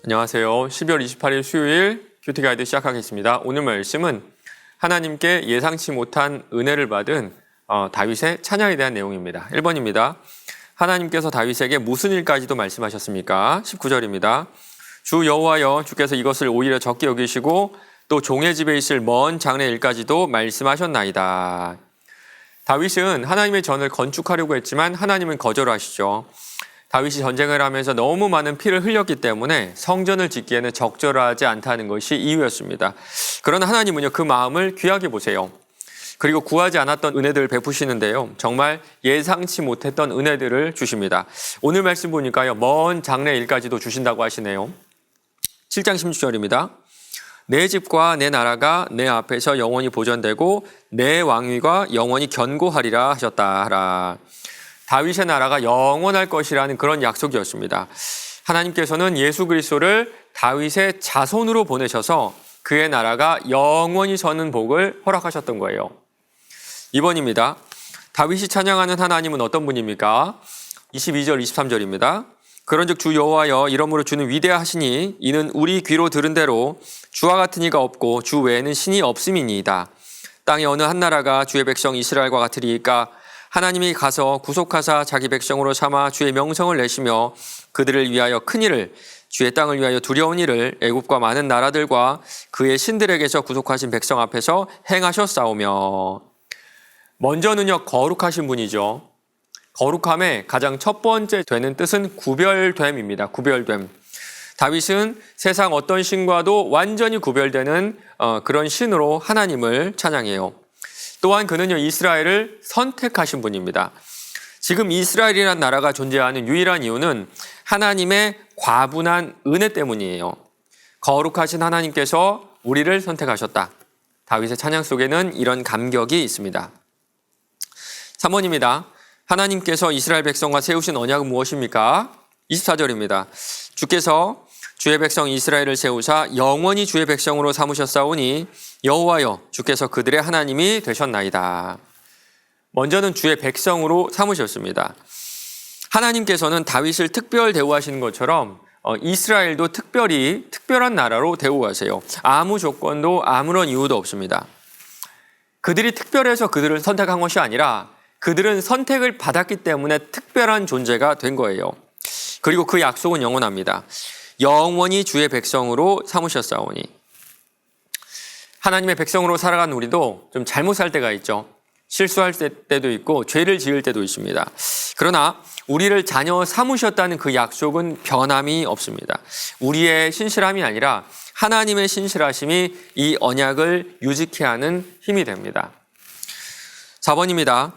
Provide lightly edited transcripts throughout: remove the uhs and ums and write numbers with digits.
안녕하세요. 12월 28일 수요일 큐티 가이드 시작하겠습니다. 오늘 말씀은 하나님께 예상치 못한 은혜를 받은 다윗의 찬양에 대한 내용입니다. 1번입니다. 하나님께서 다윗에게 무슨 일까지도 말씀하셨습니까? 19절입니다. 주 여호와여, 주께서 이것을 오히려 적게 여기시고 또 종의 집에 있을 먼 장래 일까지도 말씀하셨나이다. 다윗은 하나님의 전을 건축하려고 했지만 하나님은 거절하시죠. 다윗이 전쟁을 하면서 너무 많은 피를 흘렸기 때문에 성전을 짓기에는 적절하지 않다는 것이 이유였습니다. 그러나 하나님은요, 그 마음을 귀하게 보세요. 그리고 구하지 않았던 은혜들을 베푸시는데요, 정말 예상치 못했던 은혜들을 주십니다. 오늘 말씀 보니까요, 먼 장래 일까지도 주신다고 하시네요. 7장 16절입니다. 내 집과 내 나라가 내 앞에서 영원히 보존되고 내 왕위가 영원히 견고하리라 하셨다 하라. 다윗의 나라가 영원할 것이라는 그런 약속이었습니다. 하나님께서는 예수 그리스도를 다윗의 자손으로 보내셔서 그의 나라가 영원히 서는 복을 허락하셨던 거예요. 2번입니다. 다윗이 찬양하는 하나님은 어떤 분입니까? 22절, 23절입니다. 그런즉 주 여호와여, 이러므로 주는 위대하시니 이는 우리 귀로 들은 대로 주와 같은 이가 없고 주 외에는 신이 없음이니이다. 땅의 어느 한 나라가 주의 백성 이스라엘과 같으리이까? 하나님이 가서 구속하사 자기 백성으로 삼아 주의 명성을 내시며 그들을 위하여 큰 일을, 주의 땅을 위하여 두려운 일을 애굽과 많은 나라들과 그의 신들에게서 구속하신 백성 앞에서 행하셨사오며. 먼저는요, 거룩하신 분이죠. 거룩함의 가장 첫 번째 되는 뜻은 구별됨입니다. 구별됨. 다윗은 세상 어떤 신과도 완전히 구별되는 그런 신으로 하나님을 찬양해요. 또한 그는요, 이스라엘을 선택하신 분입니다. 지금 이스라엘이라는 나라가 존재하는 유일한 이유는 하나님의 과분한 은혜 때문이에요. 거룩하신 하나님께서 우리를 선택하셨다. 다윗의 찬양 속에는 이런 감격이 있습니다. 3번입니다. 하나님께서 이스라엘 백성과 세우신 언약은 무엇입니까? 24절입니다. 주께서 주의 백성 이스라엘을 세우사 영원히 주의 백성으로 삼으셨사오니 여호와여, 주께서 그들의 하나님이 되셨나이다. 먼저는 주의 백성으로 삼으셨습니다. 하나님께서는 다윗을 특별 대우하시는 것처럼 이스라엘도 특별한 나라로 대우하세요. 아무 조건도 아무런 이유도 없습니다. 그들이 특별해서 그들을 선택한 것이 아니라 그들은 선택을 받았기 때문에 특별한 존재가 된 거예요. 그리고 그 약속은 영원합니다. 영원히 주의 백성으로 삼으셨사오니. 하나님의 백성으로 살아가는 우리도 좀 잘못 살 때가 있죠. 실수할 때도 있고 죄를 지을 때도 있습니다. 그러나 우리를 자녀 삼으셨다는 그 약속은 변함이 없습니다. 우리의 신실함이 아니라 하나님의 신실하심이 이 언약을 유지케 하는 힘이 됩니다. 4번입니다.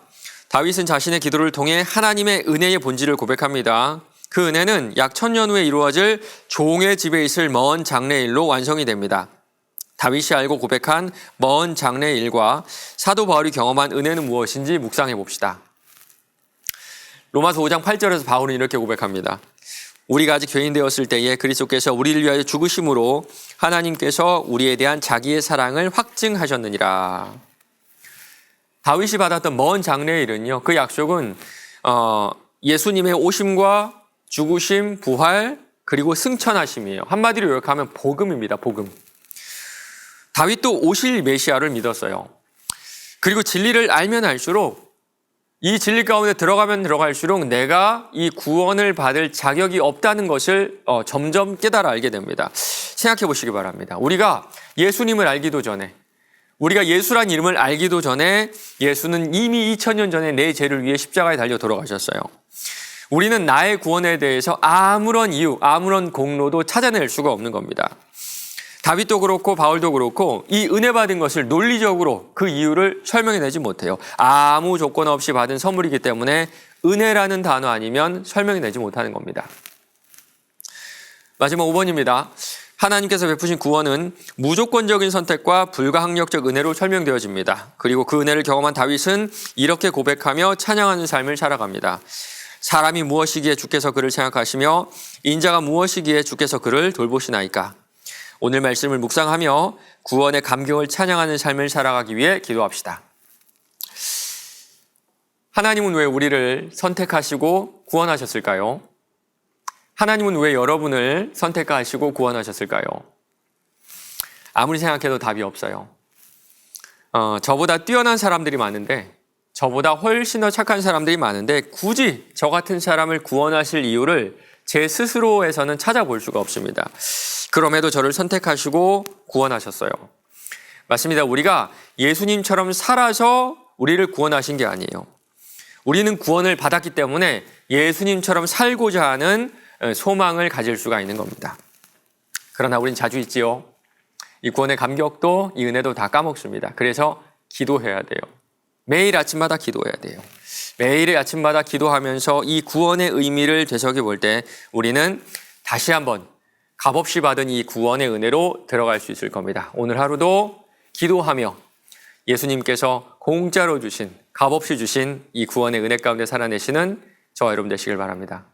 다윗은 자신의 기도를 통해 하나님의 은혜의 본질을 고백합니다. 그 은혜는 약 1000년 후에 이루어질 종의 집에 있을 먼 장래일로 완성이 됩니다. 다윗이 알고 고백한 먼 장래일과 사도 바울이 경험한 은혜는 무엇인지 묵상해 봅시다. 로마서 5장 8절에서 바울은 이렇게 고백합니다. 우리가 아직 죄인 되었을 때에 그리스도께서 우리를 위하여 죽으심으로 하나님께서 우리에 대한 자기의 사랑을 확증하셨느니라. 다윗이 받았던 먼 장래일은요, 그 약속은 예수님의 오심과 죽으심, 부활, 그리고 승천하심이에요. 한마디로 요약하면 복음입니다. 복음. 다윗도 오실 메시아를 믿었어요. 그리고 진리를 알면 알수록 이 진리 가운데 들어가면 들어갈수록 내가 이 구원을 받을 자격이 없다는 것을 점점 깨달아 알게 됩니다. 생각해 보시기 바랍니다. 우리가 예수님을 알기도 전에, 우리가 예수란 이름을 알기도 전에 예수는 이미 2000년 전에 내 죄를 위해 십자가에 달려 돌아가셨어요. 우리는 나의 구원에 대해서 아무런 이유, 아무런 공로도 찾아낼 수가 없는 겁니다. 다윗도 그렇고 바울도 그렇고 이 은혜 받은 것을 논리적으로 그 이유를 설명해내지 못해요. 아무 조건 없이 받은 선물이기 때문에 은혜라는 단어 아니면 설명해내지 못하는 겁니다. 마지막 5번입니다. 하나님께서 베푸신 구원은 무조건적인 선택과 불가항력적 은혜로 설명되어집니다. 그리고 그 은혜를 경험한 다윗은 이렇게 고백하며 찬양하는 삶을 살아갑니다. 사람이 무엇이기에 주께서 그를 생각하시며 인자가 무엇이기에 주께서 그를 돌보시나이까. 오늘 말씀을 묵상하며 구원의 감격을 찬양하는 삶을 살아가기 위해 기도합시다. 하나님은 왜 우리를 선택하시고 구원하셨을까요? 하나님은 왜 여러분을 선택하시고 구원하셨을까요? 아무리 생각해도 답이 없어요. 저보다 뛰어난 사람들이 많은데, 저보다 훨씬 더 착한 사람들이 많은데 굳이 저 같은 사람을 구원하실 이유를 제 스스로에서는 찾아볼 수가 없습니다. 그럼에도 저를 선택하시고 구원하셨어요. 맞습니다. 우리가 예수님처럼 살아서 우리를 구원하신 게 아니에요. 우리는 구원을 받았기 때문에 예수님처럼 살고자 하는 소망을 가질 수가 있는 겁니다. 그러나 우린 자주 있지요. 이 구원의 감격도 이 은혜도 다 까먹습니다. 그래서 기도해야 돼요. 매일 아침마다 기도해야 돼요. 매일 아침마다 기도하면서 이 구원의 의미를 되새겨볼 때 우리는 다시 한번 값없이 받은 이 구원의 은혜로 들어갈 수 있을 겁니다. 오늘 하루도 기도하며 예수님께서 공짜로 주신, 값없이 주신 이 구원의 은혜 가운데 살아내시는 저와 여러분 되시길 바랍니다.